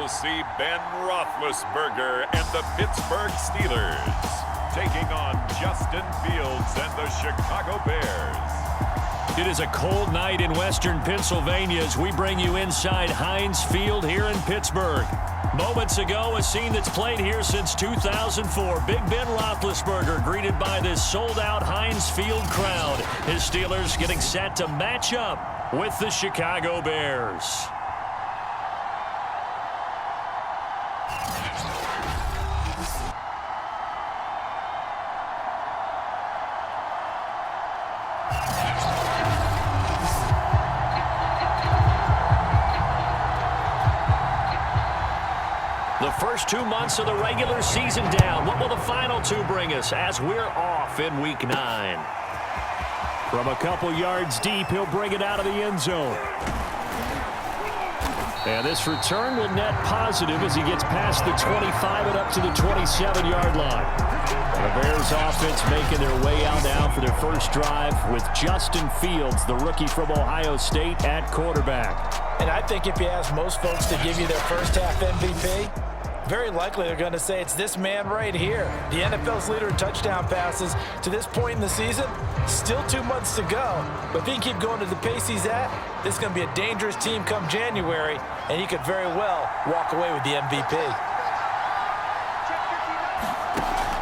will see Ben Roethlisberger and the Pittsburgh Steelers taking on Justin Fields and the Chicago Bears. It is a cold night in western Pennsylvania as we bring you inside Heinz Field here in Pittsburgh. Moments ago, a scene that's played here since 2004. Big Ben Roethlisberger greeted by this sold-out Heinz Field crowd. His Steelers getting set to match up with the Chicago Bears. The first 2 months of the regular season down. What will the final two bring us as we're off in Week 9? From a couple yards deep, he'll bring it out of the end zone. And this return will net positive as he gets past the 25 and up to the 27-yard line. The Bears offense making their way out now for their first drive with Justin Fields, the rookie from Ohio State, at quarterback. And I think if you ask most folks to give you their first half MVP, very likely they're going to say it's this man right here. The NFL's leader in touchdown passes to this point in the season. Still 2 months to go. But if he can keep going to the pace he's at, this is going to be a dangerous team come January, and he could very well walk away with the MVP.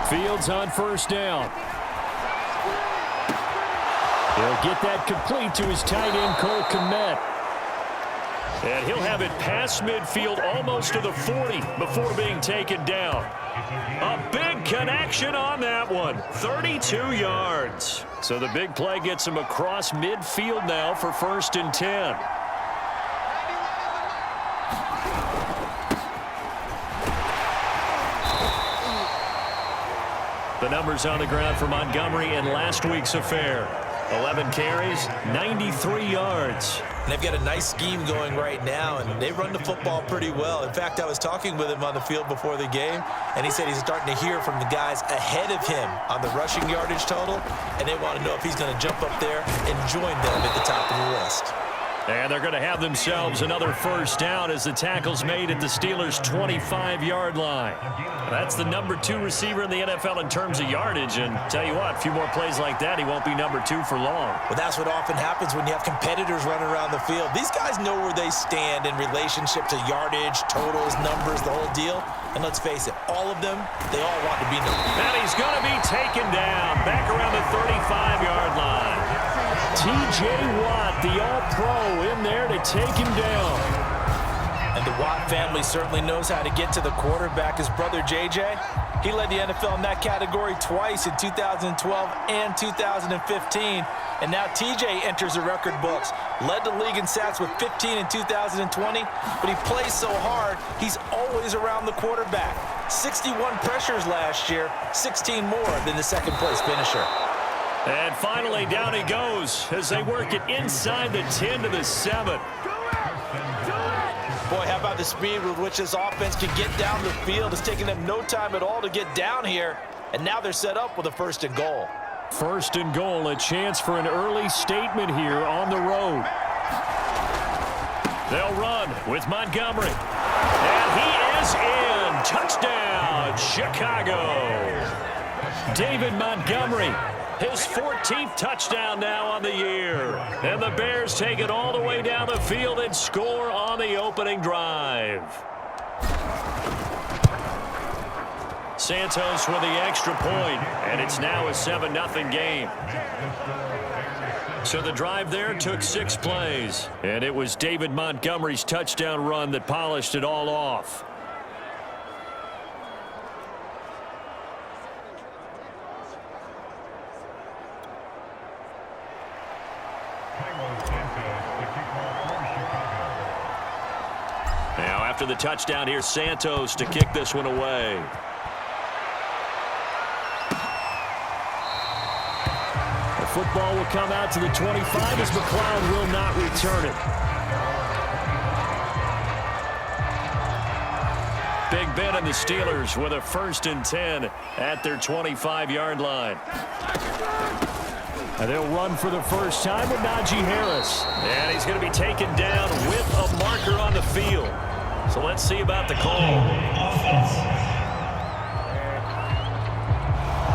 Fields on first down. He'll get that complete to his tight end, Cole Kmet. And he'll have it past midfield almost to the 40 before being taken down. A big connection on that one. 32 yards. So the big play gets him across midfield now for 1st and 10. The numbers on the ground for Montgomery in last week's affair. 11 carries, 93 yards. And they've got a nice scheme going right now, and they run the football pretty well. In fact, I was talking with him on the field before the game, and he said he's starting to hear from the guys ahead of him on the rushing yardage total, and they want to know if he's going to jump up there and join them at the top of the list. And they're going to have themselves another first down as the tackle's made at the Steelers' 25-yard line. That's the number 2 receiver in the NFL in terms of yardage. And tell you what, a few more plays like that, he won't be number 2 for long. Well, that's what often happens when you have competitors running around the field. These guys know where they stand in relationship to yardage, totals, numbers, the whole deal. And let's face it, all of them, they all want to be number 1. And he's going to be taken down back around the 35-yard line. T.J. Watt, the All-Pro, in there to take him down. And the Watt family certainly knows how to get to the quarterback. His brother, J.J., he led the NFL in that category twice in 2012 and 2015. And now T.J. enters the record books. Led the league in sacks with 15 in 2020, but he plays so hard, he's always around the quarterback. 61 pressures last year, 16 more than the second-place finisher. And finally, down he goes as they work it inside the 10 to the 7. Boy, how about the speed with which this offense can get down the field? It's taking them no time at all to get down here, and now they're set up with a 1st and goal. 1st and goal, a chance for an early statement here on the road. They'll run with Montgomery. And he is in. Touchdown, Chicago. David Montgomery. His 14th touchdown now on the year. And the Bears take it all the way down the field and score on the opening drive. Santos with the extra point, and it's now a 7-0 game. So the drive there took 6 plays, and it was David Montgomery's touchdown run that polished it all off. Now after the touchdown, here's Santos to kick this one away. The football will come out to the 25 as McLeod will not return it. Big Ben and the Steelers with a 1st and 10 at their 25-yard line. And they'll run for the first time with Najee Harris. And he's going to be taken down with a marker on the field. So let's see about the call.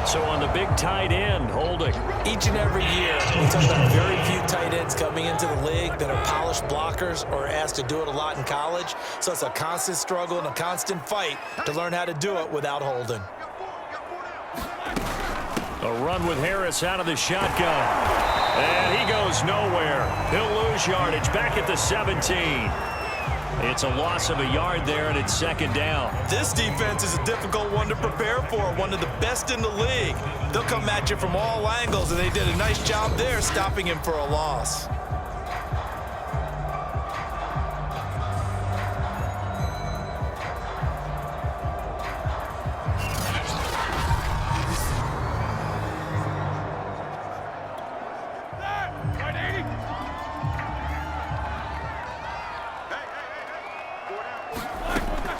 So on the big tight end, holding. Each and every year, we talk about very few tight ends coming into the league that are polished blockers or asked to do it a lot in college. So it's a constant struggle and a constant fight to learn how to do it without holding. A run with Harris out of the shotgun. And he goes nowhere. He'll lose yardage back at the 17. It's a loss of a yard there, and it's second down. This defense is a difficult one to prepare for, one of the best in the league. They'll come at you from all angles, and they did a nice job there stopping him for a loss.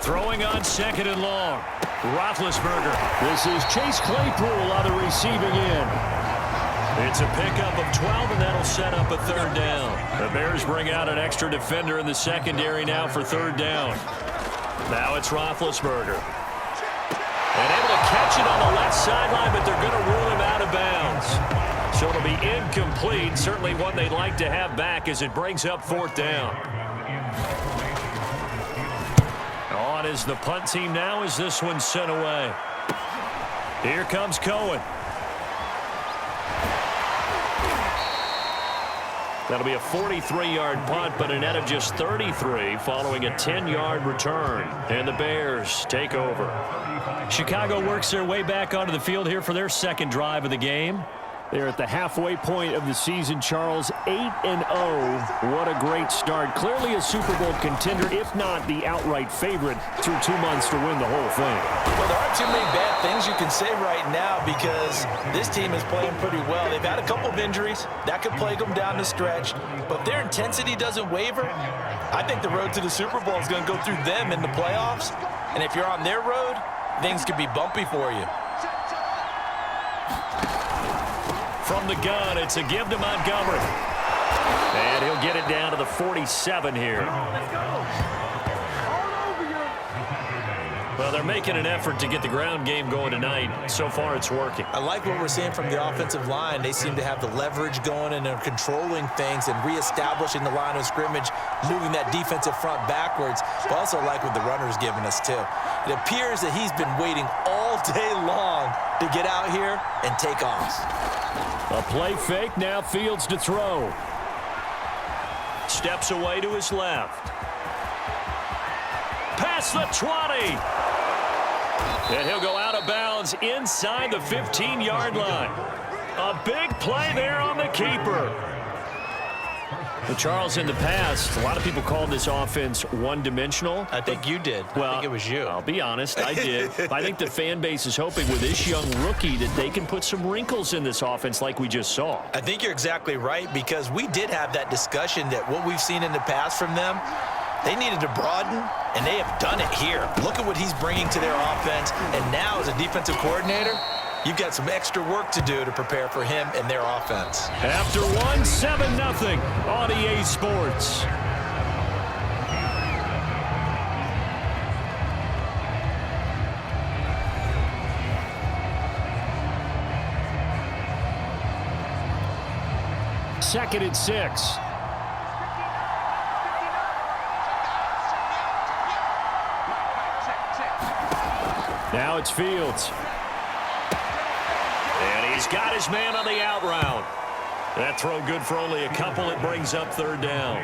Throwing on second and long. Roethlisberger. This is Chase Claypool on the receiving end. It's a pickup of 12, and that'll set up a third down. The Bears bring out an extra defender in the secondary now for third down. Now it's Roethlisberger. And able to catch it on the left sideline, but they're going to rule him out of bounds. So it'll be incomplete. Certainly one they'd like to have back as it brings up fourth down. On is the punt team now as this one's sent away. Here comes Cohen. That'll be a 43-yard punt, but a net of just 33 following a 10-yard return. And the Bears take over. Chicago works their way back onto the field here for their second drive of the game. They're at the halfway point of the season, Charles, 8-0. What a great start. Clearly a Super Bowl contender, if not the outright favorite, through 2 months to win the whole thing. Well, there aren't too many bad things you can say right now because this team is playing pretty well. They've had a couple of injuries. That could plague them down the stretch. But if their intensity doesn't waver, I think the road to the Super Bowl is going to go through them in the playoffs. And if you're on their road, things could be bumpy for you. From the gun, it's a give to Montgomery. And he'll get it down to the 47 here. Well, they're making an effort to get the ground game going tonight. So far, it's working. I like what we're seeing from the offensive line. They seem to have the leverage going, and they're controlling things and reestablishing the line of scrimmage, moving that defensive front backwards. But also like what the runner's giving us, too. It appears that he's been waiting all day long to get out here and take off. A play fake, now Fields to throw. Steps away to his left. Past the 20. And he'll go out of bounds inside the 15-yard line. A big play there on the keeper. Well, Charles, in the past, a lot of people called this offense one-dimensional. I think you did. Well, I think it was you. I'll be honest, I did. I think the fan base is hoping with this young rookie that they can put some wrinkles in this offense like we just saw. I think you're exactly right because we did have that discussion that what we've seen in the past from them, they needed to broaden, and they have done it here. Look at what he's bringing to their offense, and now as a defensive coordinator, you've got some extra work to do to prepare for him and their offense. After one, 7-0 on EA Sports. Second and 6. Now it's Fields. And he's got his man on the out route. That throw good for only a couple. It brings up third down.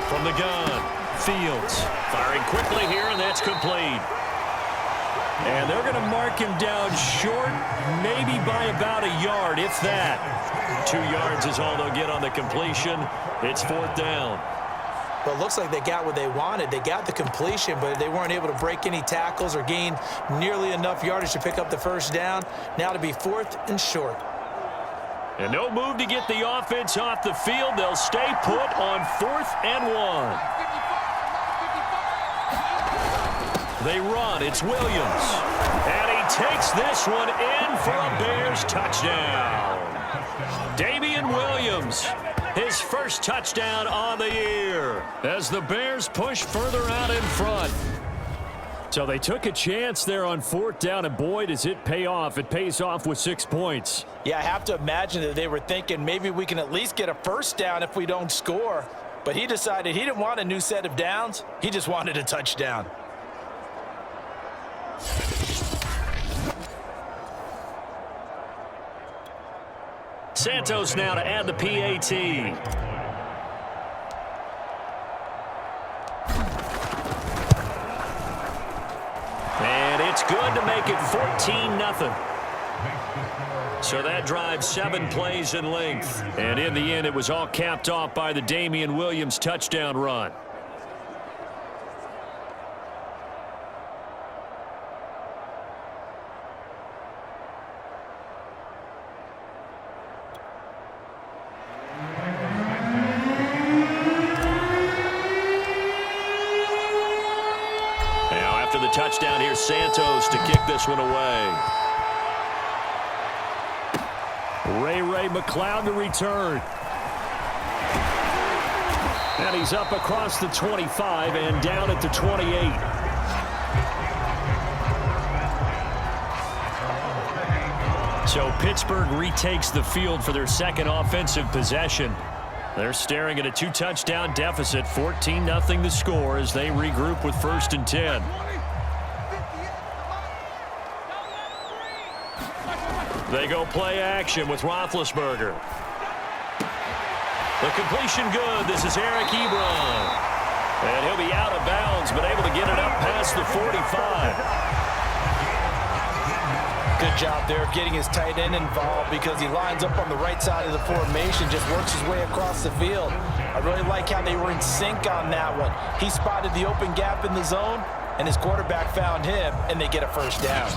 From the gun, Fields firing quickly here, and that's complete. And they're going to mark him down short, maybe by about a yard, if that. 2 yards is all they'll get on the completion. It's fourth down. Well, it looks like they got what they wanted. They got the completion, but they weren't able to break any tackles or gain nearly enough yardage to pick up the first down. Now to be fourth and short. And no move to get the offense off the field. They'll stay put on 4th and 1. They run. It's Williams. And he takes this one in for a Bears touchdown. Damian Williams, his first touchdown on the year as the Bears push further out in front. So they took a chance there on 4th down, and boy, does it pay off. It pays off with 6 points. Yeah, I have to imagine that they were thinking maybe we can at least get a first down if we don't score. But he decided he didn't want a new set of downs. He just wanted a touchdown. Santos now to add the PAT. And it's good to make it 14-0. So that drives 7 plays in length. And in the end, it was all capped off by the Damian Williams touchdown run. Now after the touchdown, here's Santos to kick this one away. Ray McLeod to return. And he's up across the 25 and down at the 28. So Pittsburgh retakes the field for their second offensive possession. They're staring at a 2-touchdown deficit, 14-0 the score as they regroup with 1st and 10. They go play action with Roethlisberger. The completion good. This is Eric Ebron. And he'll be out of bounds, but able to get it up past the 45. Good job there of getting his tight end involved because he lines up on the right side of the formation, just works his way across the field. I really like how they were in sync on that one. He spotted the open gap in the zone, and his quarterback found him, and they get a first down.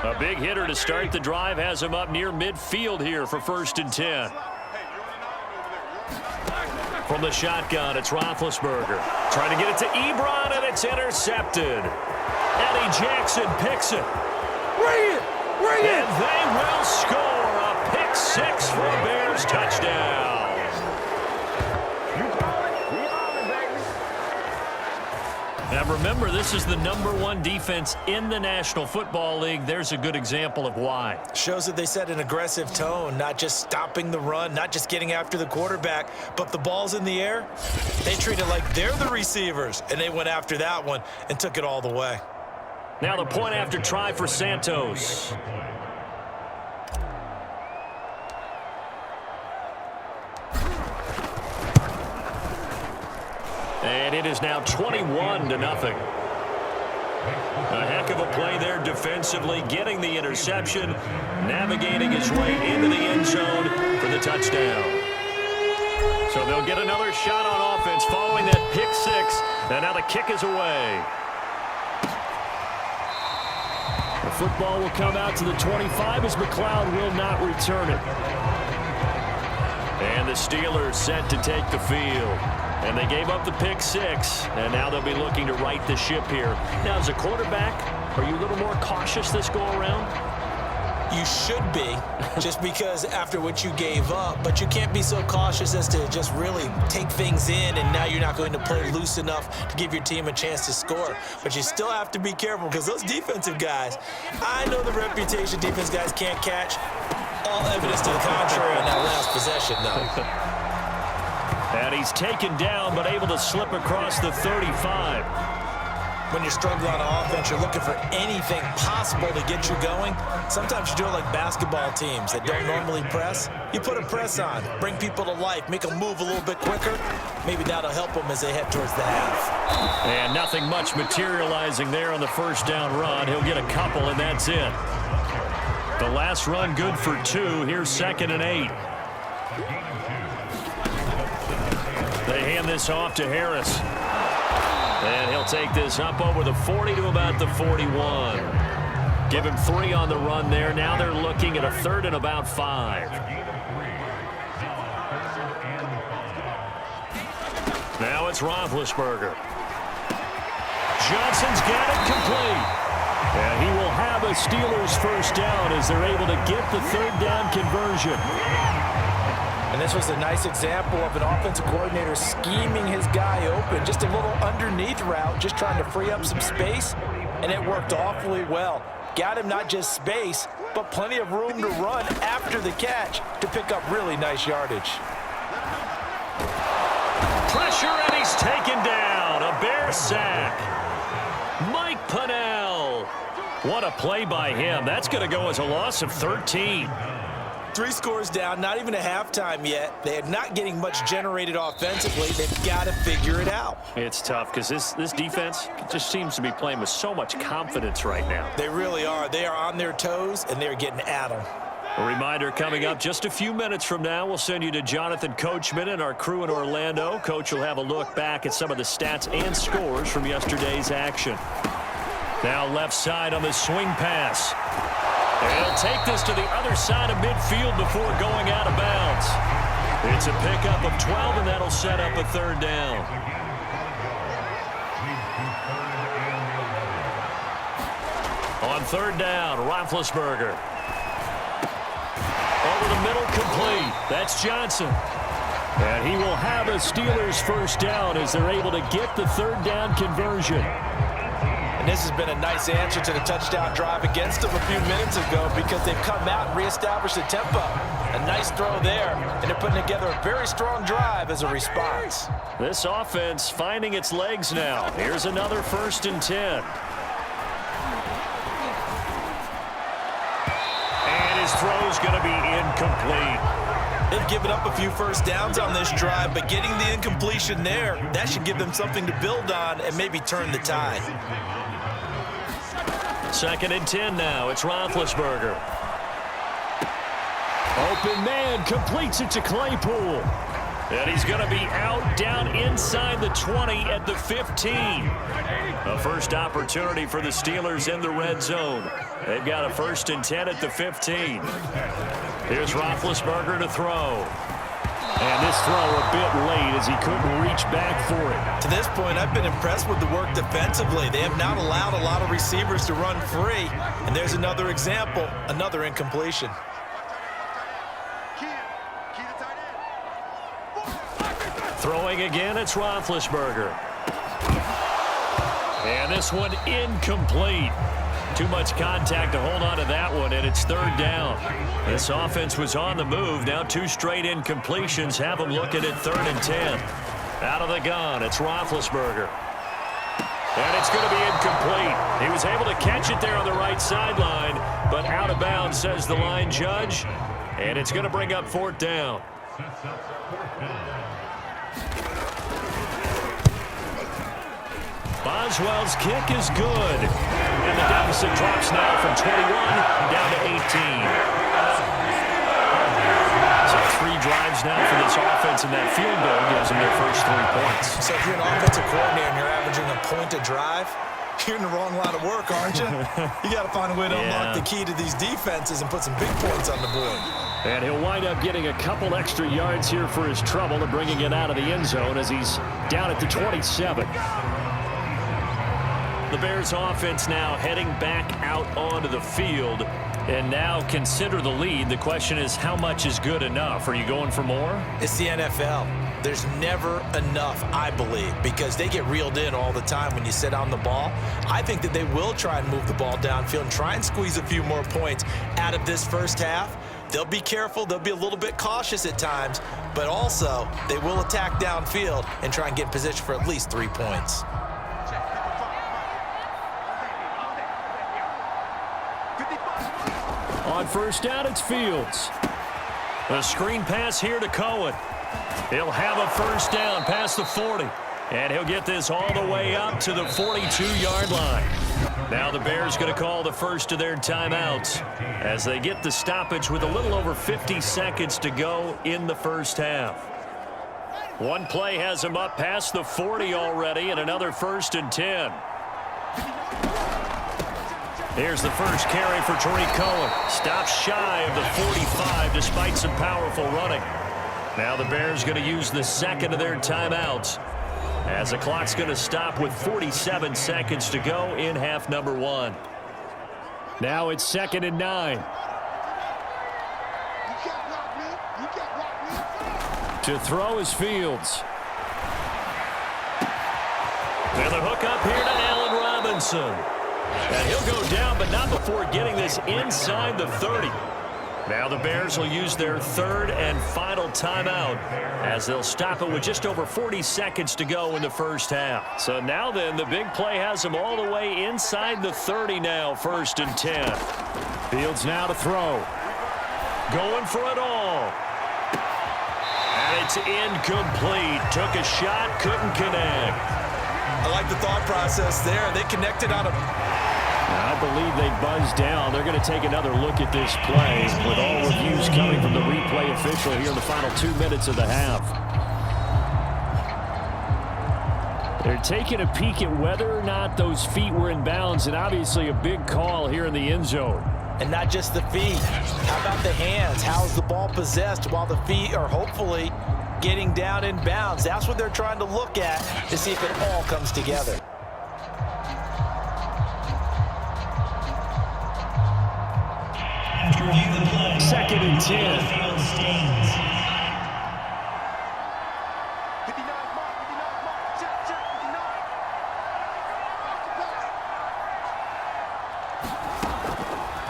A big hitter to start the drive has him up near midfield here for 1st and 10. From the shotgun, it's Roethlisberger. Trying to get it to Ebron, and it's intercepted. Eddie Jackson picks it. Bring it! Bring it! And they will score a pick 6 for a Bears touchdown. Now remember, this is the #1 defense in the National Football League. There's a good example of why. Shows that they set an aggressive tone, not just stopping the run, not just getting after the quarterback, but the ball's in the air. They treat it like they're the receivers, and they went after that one and took it all the way. Now the point after try for Santos. And it is now 21-0. A heck of a play there defensively, getting the interception, navigating his way into the end zone for the touchdown. So they'll get another shot on offense following that pick 6, and now the kick is away. The football will come out to the 25 as McLeod will not return it. And the Steelers set to take the field. And they gave up the pick 6, and now they'll be looking to right the ship here. Now, as a quarterback, are you a little more cautious this go-around? You should be, just because after what you gave up, but you can't be so cautious as to just really take things in, and now you're not going to play loose enough to give your team a chance to score. But you still have to be careful because those defensive guys, I know the reputation defense guys can't catch. All evidence to the contrary on that last possession, though. And he's taken down, but able to slip across the 35. When you're struggling on offense, you're looking for anything possible to get you going. Sometimes you do it like basketball teams that don't normally press. You put a press on, bring people to life, make them move a little bit quicker. Maybe that'll help them as they head towards the half. And nothing much materializing there on the first down run. He'll get a couple, and that's it. The last run good for 2. Here's 2nd and 8. They hand this off to Harris. And he'll take this up over the 40 to about the 41. Give him 3 on the run there. Now they're looking at a 3rd and about 5. Now it's Roethlisberger. Johnson's got it complete. And he will have a Steelers first down as they're able to get the third down conversion. And this was a nice example of an offensive coordinator scheming his guy open. Just a little underneath route, just trying to free up some space, and it worked awfully well. Got him not just space, but plenty of room to run after the catch to pick up really nice yardage. Pressure, and he's taken down. A Bear sack. Mike Pennell. What a play by him. That's going to go as a loss of 13. 3 scores down, not even a halftime yet. They're not getting much generated offensively. They've got to figure it out. It's tough because this defense just seems to be playing with so much confidence right now. They really are. They are on their toes, and they're getting at them. A reminder coming up just a few minutes from now, we'll send you to Jonathan Coachman and our crew in Orlando. Coach will have a look back at some of the stats and scores from yesterday's action. Now left side on the swing pass. And he'll take this to the other side of midfield before going out of bounds. It's a pickup of 12, and that'll set up a third down. On third down, Roethlisberger. Over the middle, complete. That's Johnson. And he will have a Steelers first down as they're able to get the third down conversion. And this has been a nice answer to the touchdown drive against them a few minutes ago because they've come out and reestablished the tempo. A nice throw there, and they're putting together a very strong drive as a response. This offense finding its legs now. Here's another 1st and 10. And his throw's going to be incomplete. They've given up a few first downs on this drive, but getting the incompletion there, that should give them something to build on and maybe turn the tide. 2nd and 10 now. It's Roethlisberger. Open man, completes it to Claypool. And he's going to be out down inside the 20 at the 15. A first opportunity for the Steelers in the red zone. They've got a 1st and 10 at the 15. Here's Roethlisberger to throw. And this throw a bit late as he couldn't reach back for it. To this point, I've been impressed with the work defensively. They have not allowed a lot of receivers to run free. And there's another example, another incompletion. Throwing again, it's Roethlisberger. And this one incomplete. Too much contact to hold on to that one, and it's 3rd down. This offense was on the move. Now 2 straight incompletions have them looking at 3rd and 10. Out of the gun, it's Roethlisberger. And it's going to be incomplete. He was able to catch it there on the right sideline, but out of bounds, says the line judge. And it's going to bring up 4th down. Boswell's kick is good. And the deficit drops now from 21 down to 18. So 3 drives now for this offense, and that field goal gives them their first 3 points. So if you're an offensive coordinator and you're averaging a point a drive, you're in the wrong line of work, aren't you? You got to find a way to unlock the key to these defenses and put some big points on the board. And he'll wind up getting a couple extra yards here for his trouble and bringing it out of the end zone as he's down at the 27. The Bears offense now heading back out onto the field. And now consider the lead. The question is, how much is good enough? Are you going for more? It's the NFL. There's never enough, I believe, because they get reeled in all the time when you sit on the ball. I think that they will try and move the ball downfield and try and squeeze a few more points out of this first half. They'll be careful. They'll be a little bit cautious at times, but also they will attack downfield and try and get in position for at least 3 points. On first down, it's Fields. A screen pass here to Cohen. He'll have a first down past the 40. And he'll get this all the way up to the 42-yard line. Now the Bears going to call the first of their timeouts as they get the stoppage with a little over 50 seconds to go in the first half. One play has him up past the 40 already, and another 1st and 10. Here's the first carry for Tariq Cohen. Stops shy of the 45 despite some powerful running. Now the Bears going to use the second of their timeouts. as the clock's going to stop with 47 seconds to go in half number 1. Now it's 2nd and 9. To throw is Fields. And the hook up here to Allen Robinson. And he'll go down, but not before getting this inside the 30. Now the Bears will use their 3rd and final timeout as they'll stop it with just over 40 seconds to go in the first half. So now then, the big play has them all the way inside the 30 now, 1st and 10. Fields now to throw. Going for it all. And it's incomplete. Took a shot, couldn't connect. I like the thought process there. They connected on a... I believe they buzzed down. They're going to take another look at this play with all reviews coming from the replay official here in the final 2 minutes of the half. They're taking a peek at whether or not those feet were in bounds, and obviously a big call here in the end zone. And not just the feet. How about the hands? How's the ball possessed while the feet are hopefully getting down in bounds? That's what they're trying to look at to see if it all comes together. After review the play, 2nd and 10. field stands. 59 mark, check, 59.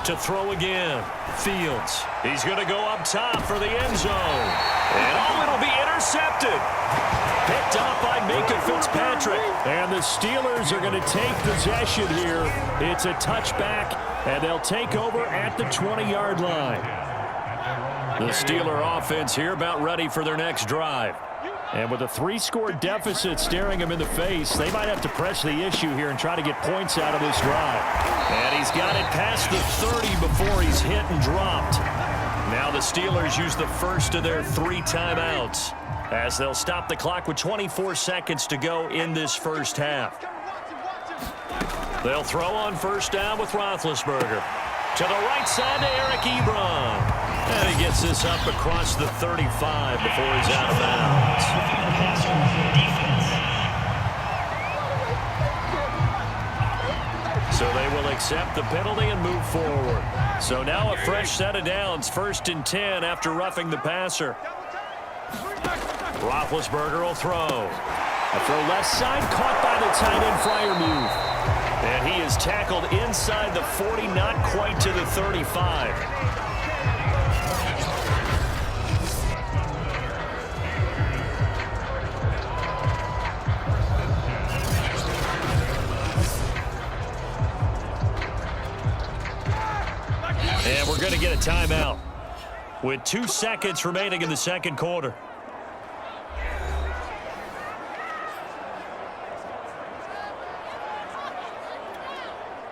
To throw again. Fields. He's going to go up top for the end zone. And it'll be intercepted. Picked off by Minka Fitzpatrick. And the Steelers are going to take possession here. It's a touchback, and they'll take over at the 20-yard line. The Steeler offense here about ready for their next drive. And with a 3-score deficit staring him in the face, they might have to press the issue here and try to get points out of this drive. And he's got it past the 30 before he's hit and dropped. Now the Steelers use the first of their 3 timeouts as they'll stop the clock with 24 seconds to go in this first half. They'll throw on first down with Roethlisberger. To the right side to Eric Ebron. And he gets this up across the 35 before he's out of bounds. So they will accept the penalty and move forward. So now a fresh set of downs, 1st and 10 after roughing the passer. Roethlisberger will throw. A throw left side, caught by the tight end Freiermuth. And he is tackled inside the 40, not quite to the 35. And we're going to get a timeout with 2 seconds remaining in the second quarter.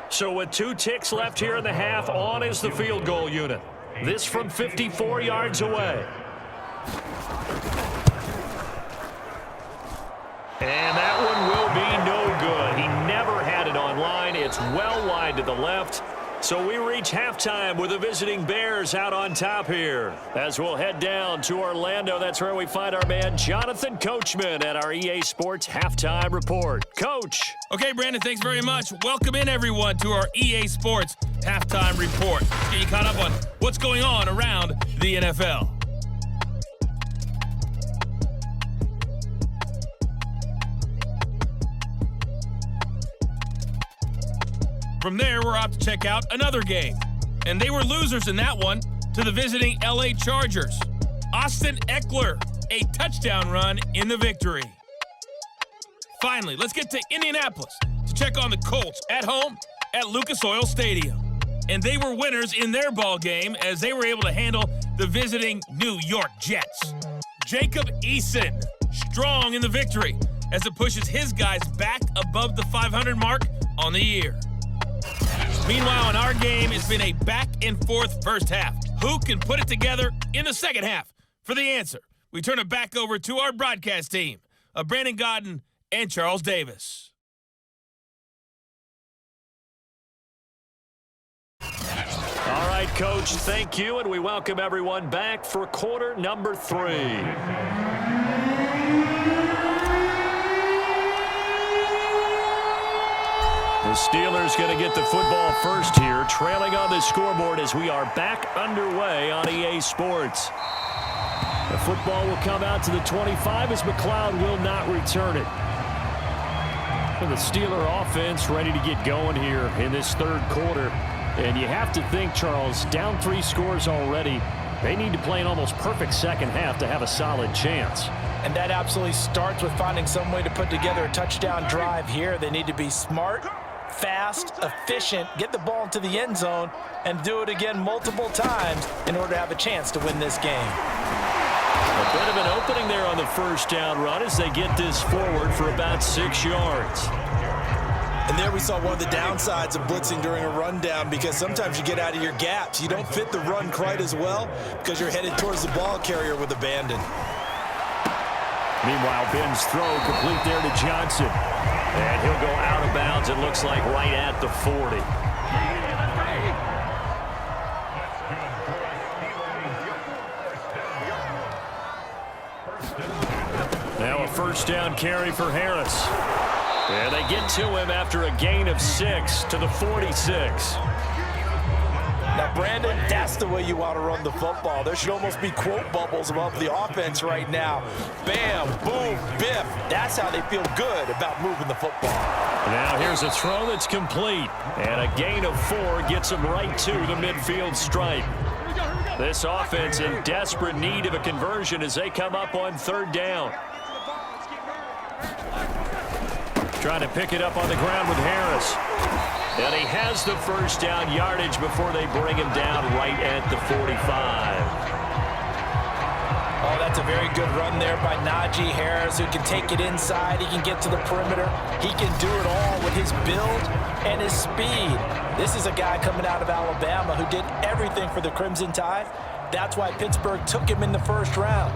So with 2 ticks left here in the half, on is the field goal unit. This from 54 yards away. And that one will be no good. He never had it on line. It's well wide to the left. So we reach halftime with the visiting Bears out on top here. As we'll head down to Orlando, that's where we find our man Jonathan Coachman at our EA Sports Halftime Report. Coach. Okay, Brandon, thanks very much. Welcome in, everyone, to our EA Sports Halftime Report. Let's get you caught up on what's going on around the NFL. From there, we're off to check out another game. And they were losers in that one to the visiting LA Chargers. Austin Eckler, a touchdown run in the victory. Finally, let's get to Indianapolis to check on the Colts at home at Lucas Oil Stadium. And they were winners in their ball game as they were able to handle the visiting New York Jets. Jacob Eason, strong in the victory as it pushes his guys back above the 500 mark on the year. Meanwhile, in our game, it's been a back-and-forth first half. Who can put it together in the second half? For the answer, we turn it back over to our broadcast team of Brandon Godden and Charles Davis. All right, Coach, thank you, and we welcome everyone back for quarter number 3. The Steelers going to get the football first here, trailing on the scoreboard as we are back underway on EA Sports. The football will come out to the 25 as McLeod will not return it. And the Steeler offense ready to get going here in this third quarter. And you have to think, Charles, down 3 scores already. They need to play an almost perfect second half to have a solid chance. And that absolutely starts with finding some way to put together a touchdown drive here. They need to be smart, fast, efficient, get the ball into the end zone, and do it again multiple times in order to have a chance to win this game. A bit of an opening there on the first down run as they get this forward for about 6 yards. And there we saw one of the downsides of blitzing during a rundown, because sometimes you get out of your gaps. You don't fit the run quite as well because you're headed towards the ball carrier with abandon. Meanwhile, Ben's throw complete there to Johnson. And he'll go out of bounds, it looks like, right at the 40. Now a first down carry for Harris. And they get to him after a gain of 6 to the 46. Now, Brandon, that's the way you want to run the football. There should almost be quote bubbles above the offense right now. Bam, boom, biff. That's how they feel good about moving the football. Now here's a throw that's complete. And a gain of 4 gets him right to the midfield stripe. This offense in desperate need of a conversion as they come up on third down. Trying to pick it up on the ground with Harris. And he has the first down yardage before they bring him down right at the 45. Oh, that's a very good run there by Najee Harris, who can take it inside. He can get to the perimeter. He can do it all with his build and his speed. This is a guy coming out of Alabama who did everything for the Crimson Tide. That's why Pittsburgh took him in the first round.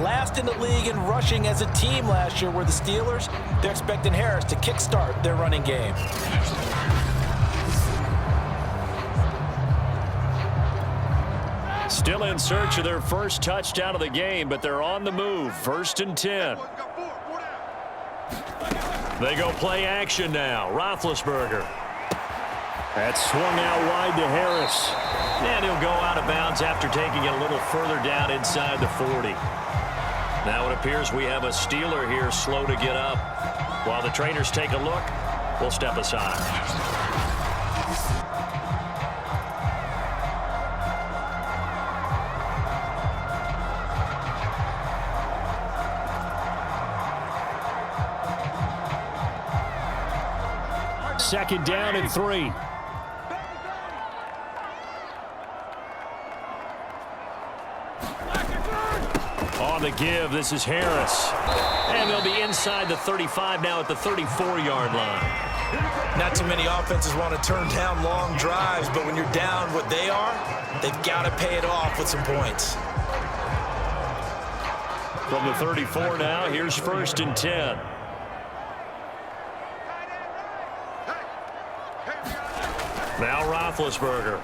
Last in the league in rushing as a team last year were the Steelers. They're expecting Harris to kickstart their running game. Still in search of their first touchdown of the game, but they're on the move. 1st and 10. They go play action now. Roethlisberger. That's swung out wide to Harris. And he'll go out of bounds after taking it a little further down inside the 40. Now it appears we have a Steeler here slow to get up. While the trainers take a look, we'll step aside. Second down and 3. On the give, this is Harris. And they'll be inside the 35 now at the 34-yard line. Not too many offenses want to turn down long drives, but when you're down what they are, they've got to pay it off with some points. From the 34 now, here's 1st and 10. Now Roethlisberger.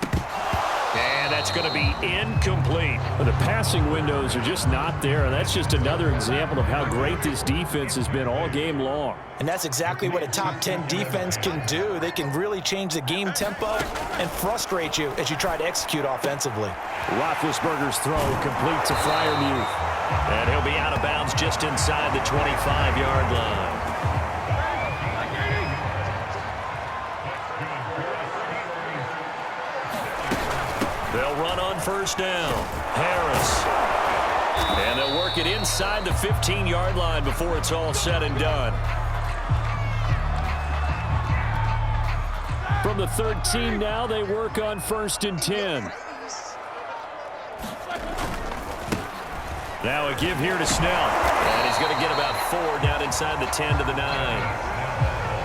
And that's going to be incomplete. The passing windows are just not there. That's just another example of how great this defense has been all game long. And that's exactly what a top 10 defense can do. They can really change the game tempo and frustrate you as you try to execute offensively. Roethlisberger's throw complete to Freiermuth. And he'll be out of bounds just inside the 25-yard line. They'll run on first down. Harris. And they'll work it inside the 15-yard line before it's all said and done. From the 13 now, they work on 1st and 10. Now a give here to Snell. And he's going to get about 4 down inside the 10 to the 9.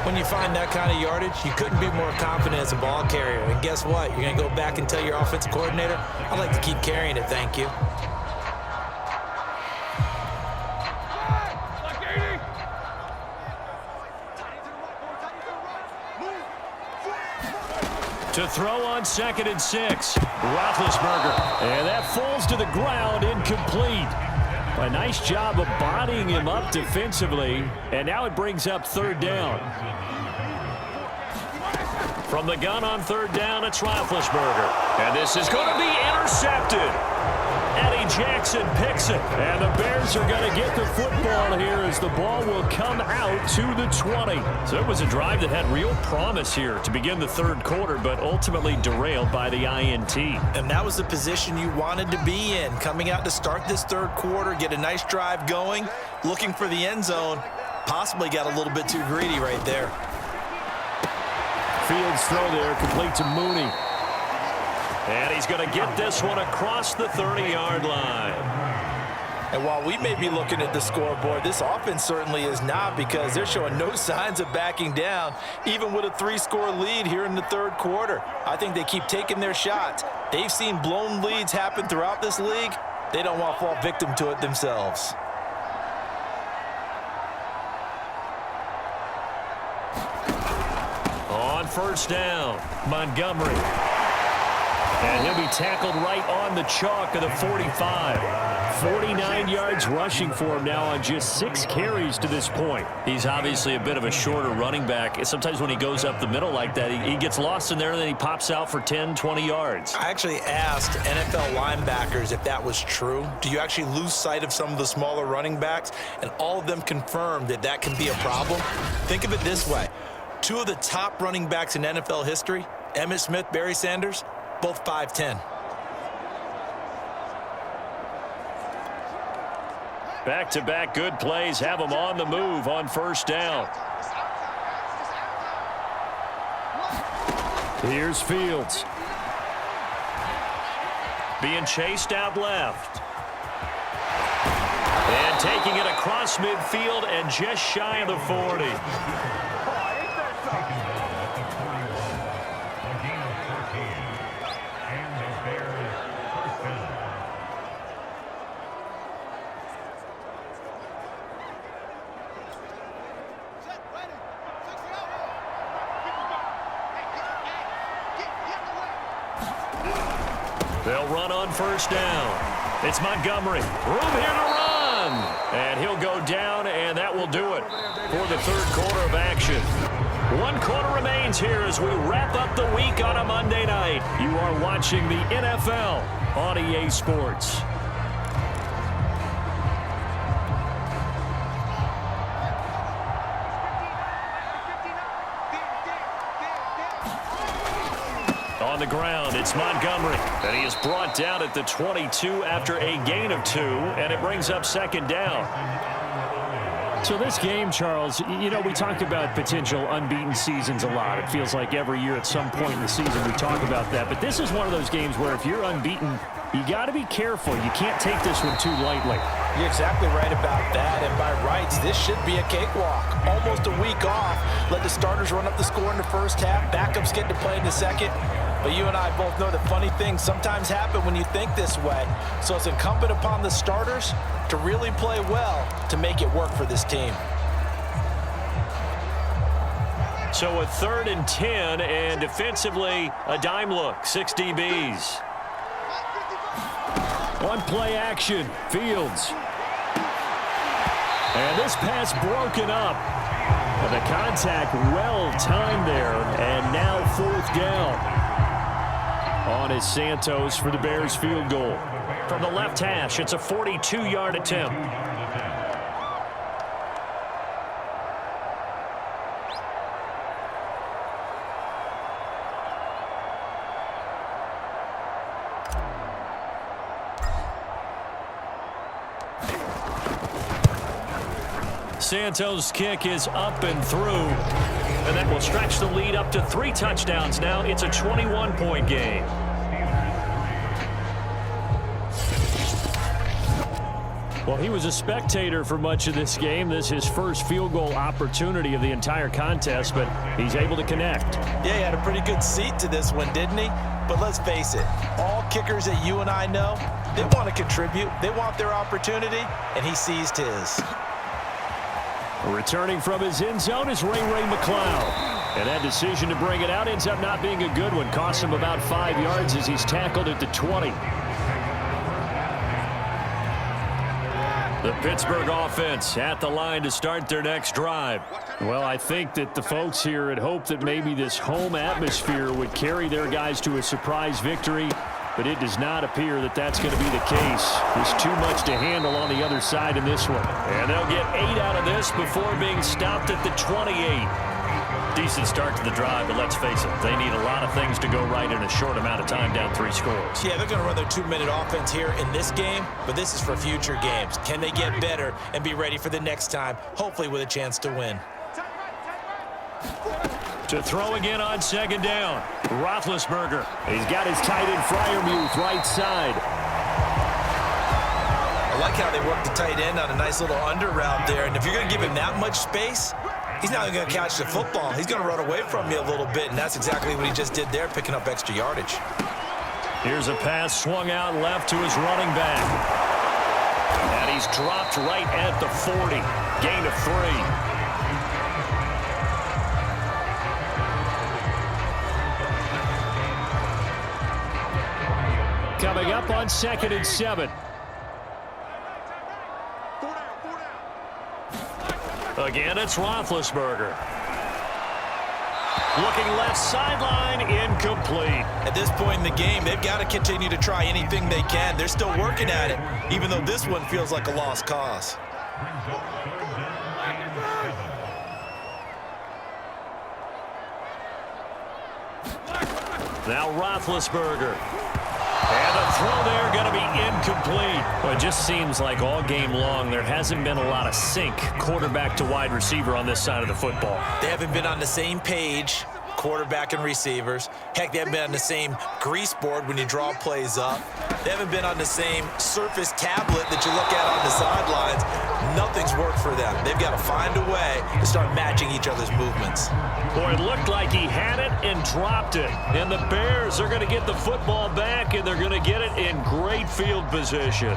When you find that kind of yardage, you couldn't be more confident as a ball carrier. And guess what? You're going to go back and tell your offensive coordinator, I'd like to keep carrying it, thank you. To throw on 2nd and 6. Roethlisberger. And that falls to the ground, incomplete. A nice job of bodying him up defensively. And now it brings up 3rd down. From the gun on third down, it's Roethlisberger. And this is going to be intercepted. Eddie Jackson picks it. And the Bears are going to get the football here as the ball will come out to the 20. So it was a drive that had real promise here to begin the third quarter, but ultimately derailed by the INT. And that was the position you wanted to be in. Coming out to start this third quarter, get a nice drive going, looking for the end zone. Possibly got a little bit too greedy right there. Fields throw there, complete to Mooney. And he's going to get this one across the 30-yard line. And while we may be looking at the scoreboard, this offense certainly is not, because they're showing no signs of backing down, even with a 3-score lead here in the third quarter. I think they keep taking their shots. They've seen blown leads happen throughout this league. They don't want to fall victim to it themselves. On first down, Montgomery. And he'll be tackled right on the chalk of the 45. 49 yards rushing for him now on just 6 carries to this point. He's obviously a bit of a shorter running back. Sometimes when he goes up the middle like that, he gets lost in there, and then he pops out for 10, 20 yards. I actually asked NFL linebackers if that was true. Do you actually lose sight of some of the smaller running backs? And all of them confirmed that that can be a problem. Think of it this way. 2 of the top running backs in NFL history, Emmitt Smith, Barry Sanders, both 5'10". Back-to-back good plays have him on the move on first down. Here's Fields. Being chased out left. And taking it across midfield and just shy of the 40. They'll run on first down. It's Montgomery. Room here to run. And he'll go down, and that will do it for the third quarter of action. 1 quarter remains here as we wrap up the week on a Monday night. You are watching the NFL on EA Sports. On the ground, it's Montgomery. And he is brought down at the 22 after a gain of 2, and it brings up second down. So this game, Charles, you know, we talked about potential unbeaten seasons a lot. It feels like every year at some point in the season we talk about that. But this is one of those games where if you're unbeaten, you got to be careful. You can't take this one too lightly. You're exactly right about that. And by rights, this should be a cakewalk. Almost a week off. Let the starters run up the score in the first half. Backups get to play in the second. But you and I both know that funny things sometimes happen when you think this way. So it's incumbent upon the starters to really play well to make it work for this team. So a 3rd and 10, and defensively a dime look, 6 DBs. One play action, Fields. And this pass broken up. And the contact well timed there, and now 4th down. On is Santos for the Bears field goal. From the left hash, it's a 42-yard attempt. Santos' kick is up and through. And that will stretch the lead up to 3 touchdowns now. It's a 21-point game. Well, he was a spectator for much of this game. This is his first field goal opportunity of the entire contest, but he's able to connect. Yeah, he had a pretty good seat to this one, didn't he? But let's face it, all kickers that you and I know, they want to contribute. They want their opportunity, and he seized his. Returning from his end zone is Ray McCloud. And that decision to bring it out ends up not being a good one. Costs him about 5 yards as he's tackled at the 20. The Pittsburgh offense at the line to start their next drive. Well, I think that the folks here had hoped that maybe this home atmosphere would carry their guys to a surprise victory, but it does not appear that that's going to be the case. There's too much to handle on the other side in this one. And they'll get 8 out of this before being stopped at the 28. Decent start to the drive, but let's face it, they need a lot of things to go right in a short amount of time, down 3 scores. Yeah, they're going to run their 2-minute offense here in this game, but this is for future games. Can they get better and be ready for the next time, hopefully with a chance to win? To throw again on second down, Roethlisberger. He's got his tight end Freiermuth right side. I like how they work the tight end on a nice little under route there, and if you're going to give him that much space, he's not going to catch the football. He's going to run away from you a little bit, and that's exactly what he just did there, picking up extra yardage. Here's a pass swung out left to his running back. And he's dropped right at the 40. Gain of 3. Coming up on 2nd and 7. Again, it's Roethlisberger. Looking left sideline, incomplete. At this point in the game, they've got to continue to try anything they can. They're still working at it, even though this one feels like a lost cause. Now Roethlisberger. And the throw there going to be incomplete. Well, it just seems like all game long there hasn't been a lot of sync quarterback to wide receiver on this side of the football. They haven't been on the same page, quarterback and receivers. Heck, they haven't been on the same grease board when you draw plays up. They haven't been on the same surface tablet that you look at on the sidelines. Nothing's worked for them. They've got to find a way to start matching each other's movements. Boy, it looked like he had it and dropped it. And the Bears are going to get the football back, and they're going to get it in great field position.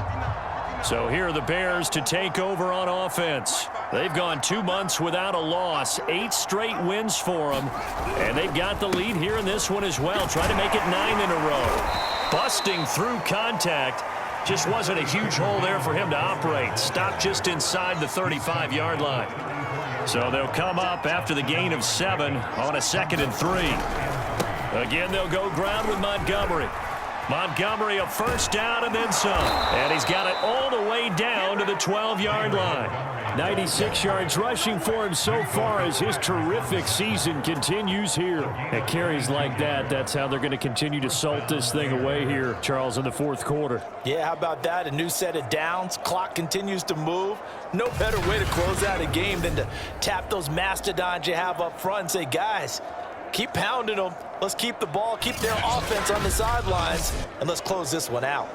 So here are the Bears to take over on offense. They've gone 2 months without a loss, 8 straight wins for them. And they've got the lead here in this one as well, trying to make it 9 in a row. Busting through contact. Just wasn't a huge hole there for him to operate. Stopped just inside the 35-yard line. So they'll come up after the gain of 7 on a 2nd and 3. Again, they'll go ground with Montgomery. Montgomery a first down and then some. And he's got it all the way down to the 12-yard line. 96 yards rushing for him so far as his terrific season continues here. At carries like that, that's how they're going to continue to salt this thing away here, Charles, in the 4th quarter. Yeah, how about that? A new set of downs. Clock continues to move. No better way to close out a game than to tap those mastodons you have up front and say, guys, keep pounding them. Let's keep the ball, keep their offense on the sidelines, and let's close this one out.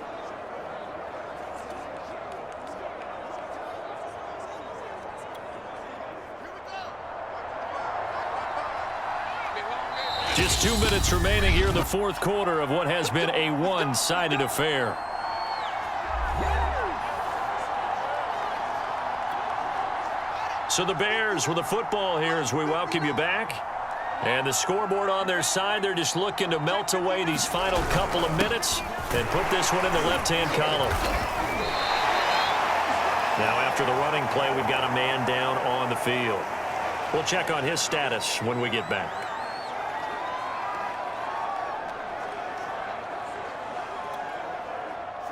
Just 2 minutes remaining here in the 4th quarter of what has been a one-sided affair. So the Bears with the football here as we welcome you back. And the scoreboard on their side, they're just looking to melt away these final couple of minutes and put this one in the left-hand column. Now after the running play, we've got a man down on the field. We'll check on his status when we get back.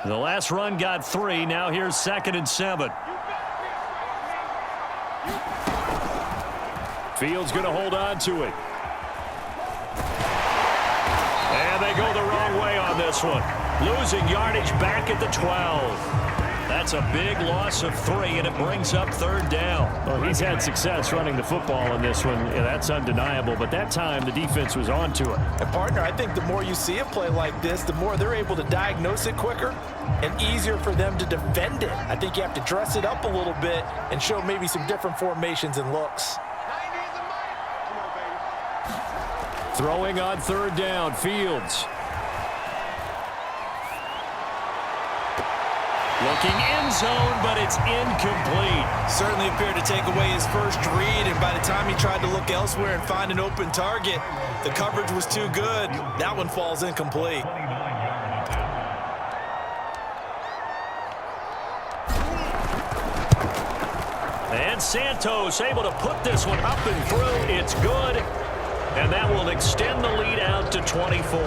The last run got 3. Now here's 2nd and 7. Fields going to hold on to it. And they go the wrong way on this one. Losing yardage back at the 12. That's a big loss of 3, and it brings up 3rd down. Well, he's had success running the football in this one. Yeah, that's undeniable. But that time, the defense was on to it. And, partner, I think the more you see a play like this, the more they're able to diagnose it quicker and easier for them to defend it. I think you have to dress it up a little bit and show maybe some different formations and looks. Throwing on 3rd down, Fields. Looking end zone, but it's incomplete. Certainly appeared to take away his first read, and by the time he tried to look elsewhere and find an open target, the coverage was too good. That one falls incomplete. And Santos able to put this one up and through. It's good. And that will extend the lead out to 24.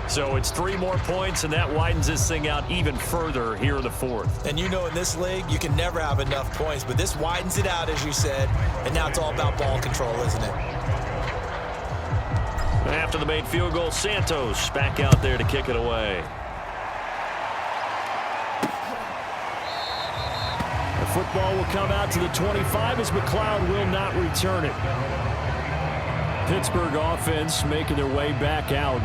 So it's 3 more points, and that widens this thing out even further here in the fourth. And you know in this league, you can never have enough points, but this widens it out, as you said, and now it's all about ball control, isn't it? After the made field goal, Santos back out there to kick it away. The football will come out to the 25 as McLeod will not return it. Pittsburgh offense making their way back out.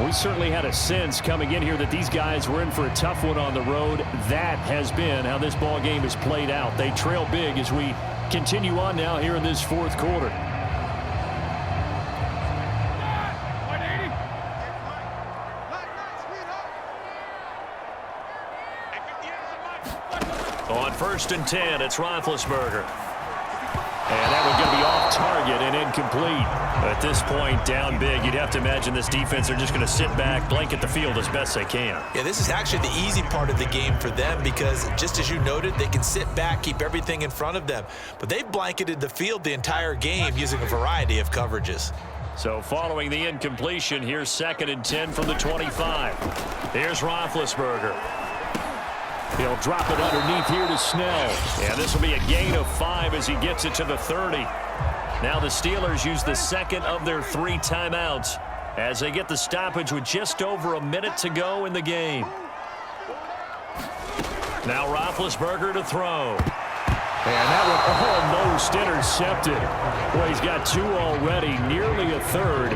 We certainly had a sense coming in here that these guys were in for a tough one on the road. That has been how this ball game has played out. They trail big as we continue on now here in this fourth quarter. On 1st and 10, it's Roethlisberger. And that one's going to be off target and incomplete. At this point, down big, you'd have to imagine this defense are just going to sit back, blanket the field as best they can. Yeah, this is actually the easy part of the game for them because, just as you noted, they can sit back, keep everything in front of them. But they've blanketed the field the entire game using a variety of coverages. So following the incompletion, here's 2nd and 10 from the 25. Here's Roethlisberger. He'll drop it underneath here to Snell. And this will be a gain of 5 as he gets it to the 30. Now the Steelers use the 2nd of their 3 timeouts as they get the stoppage with just over a minute to go in the game. Now Roethlisberger to throw. And that one almost intercepted. Well, he's got 2 already, nearly a third,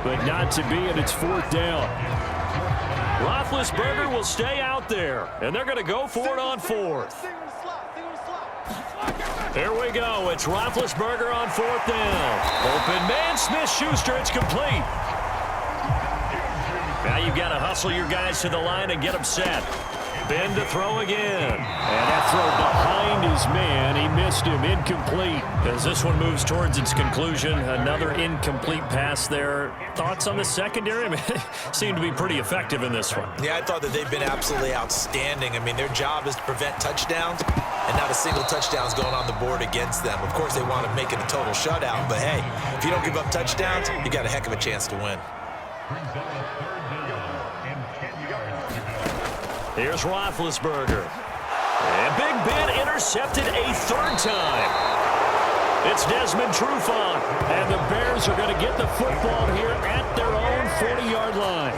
but not to be, and it's 4th down. Roethlisberger will stay out there, and they're going to go for it on 4th. There we go. It's Roethlisberger on 4th down. Open man, Smith-Schuster. It's complete. Now you've got to hustle your guys to the line and get them set. Ben to throw again. And that throw behind his man. He missed him. Incomplete. As this one moves towards its conclusion, another incomplete pass there. Thoughts on the secondary? I mean, seem to be pretty effective in this one. Yeah, I thought that they've been absolutely outstanding. I mean, their job is to prevent touchdowns, and not a single touchdown's going on the board against them. Of course, they want to make it a total shutout, but hey, if you don't give up touchdowns, you got a heck of a chance to win. Here's Roethlisberger. And Big Ben intercepted a 3rd time. It's Desmond Trufant. And the Bears are going to get the football here at their own 40-yard line.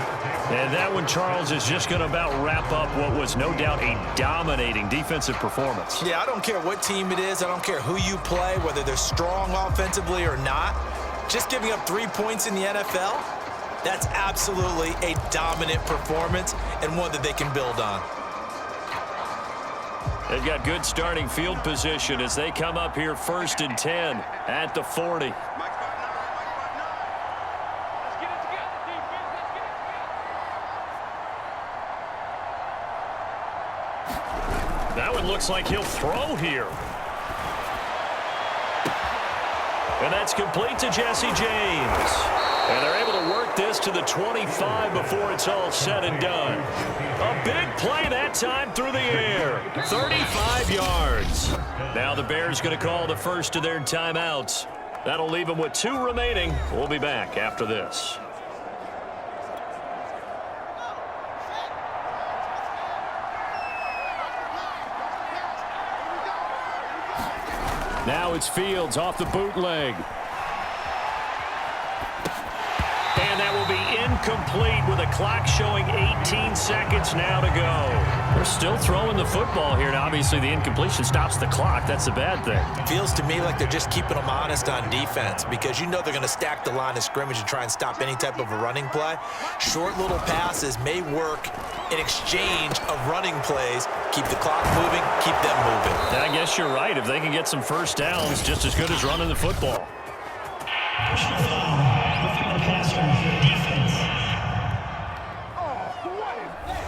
And that one, Charles, is just going to about wrap up what was no doubt a dominating defensive performance. Yeah, I don't care what team it is. I don't care who you play, whether they're strong offensively or not. Just giving up 3 points in the NFL, that's absolutely a dominant performance and one that they can build on. They've got good starting field position as they come up here 1st and 10 at the 40. That one looks like he'll throw here. And that's complete to Jesse James. And they're able to work this to the 25 before it's all said and done. A big play that time through the air. 35 yards. Now the Bears going to call the first of their timeouts. That'll leave them with 2 remaining. We'll be back after this. Now it's Fields off the bootleg. And that will be incomplete with a clock showing 18 seconds now to go. They're still throwing the football here. Now, obviously, the incompletion stops the clock. That's a bad thing. Feels to me like they're just keeping them honest on defense because you know they're going to stack the line of scrimmage and try and stop any type of a running play. Short little passes may work in exchange of running plays. Keep the clock moving, keep them moving. I guess you're right. If they can get some first downs, just as good as running the football.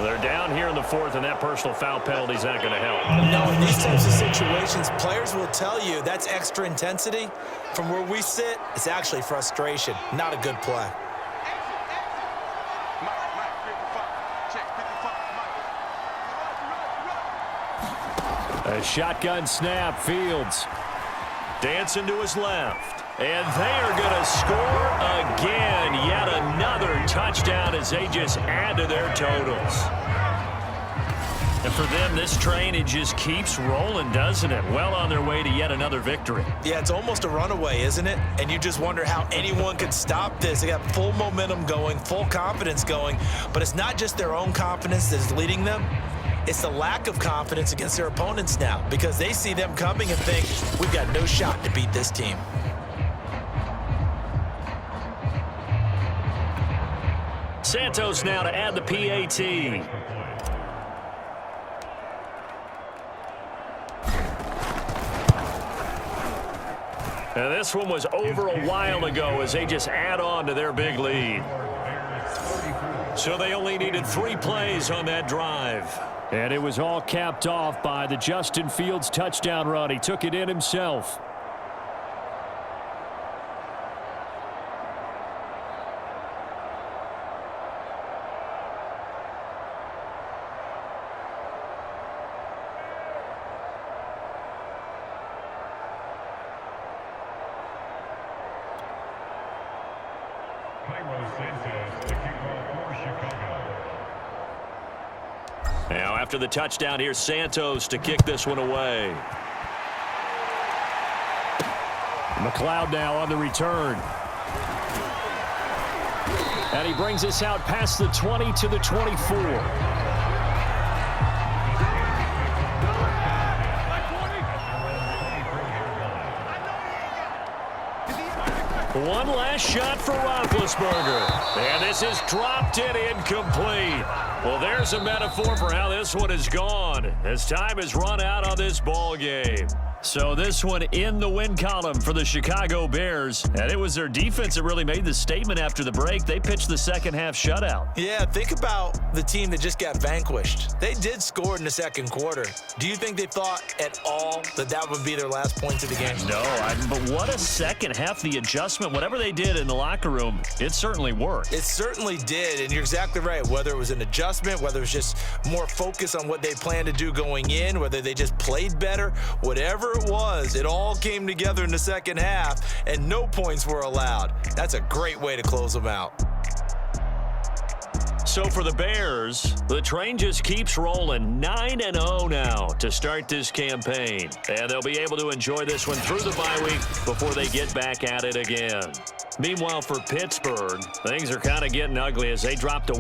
They're down here in the 4th, and that personal foul penalty is not going to help. No, in these types of situations, players will tell you that's extra intensity. From where we sit, it's actually frustration, not a good play. A shotgun snap, Fields. Dancing to his left. And they are going to score again. Yet another touchdown as they just add to their totals. And for them, this train, it just keeps rolling, doesn't it? Well on their way to yet another victory. Yeah, it's almost a runaway, isn't it? And you just wonder how anyone could stop this. They got full momentum going, full confidence going. But it's not just their own confidence that is leading them. It's the lack of confidence against their opponents now because they see them coming and think, we've got no shot to beat this team. Santos now to add the PAT. And this one was over a while ago as they just add on to their big lead. So they only needed 3 plays on that drive. And it was all capped off by the Justin Fields touchdown run. He took it in himself. Now after the touchdown, here's Santos to kick this one away. McLeod now on the return. And he brings us out past the 20 to the 24. One last shot for Roethlisberger. And this is dropped in incomplete. Well, there's a metaphor for how this one is gone as time has run out on this ball game. So this one in the win column for the Chicago Bears. And it was their defense that really made the statement after the break. They pitched the second half shutout. Yeah, think about the team that just got vanquished. They did score in the second quarter. Do you think they thought at all that that would be their last points of the game? No, but what a second half. The adjustment, whatever they did in the locker room, it certainly worked. It certainly did, and you're exactly right. Whether it was an adjustment, whether it was just more focus on what they planned to do going in, whether they just played better, whatever it was, it all came together in the second half, and no points were allowed. That's a great way to close them out. So for the Bears, the train just keeps rolling 9-0 now to start this campaign. And they'll be able to enjoy this one through the bye week before they get back at it again. Meanwhile, for Pittsburgh, things are kind of getting ugly as they drop to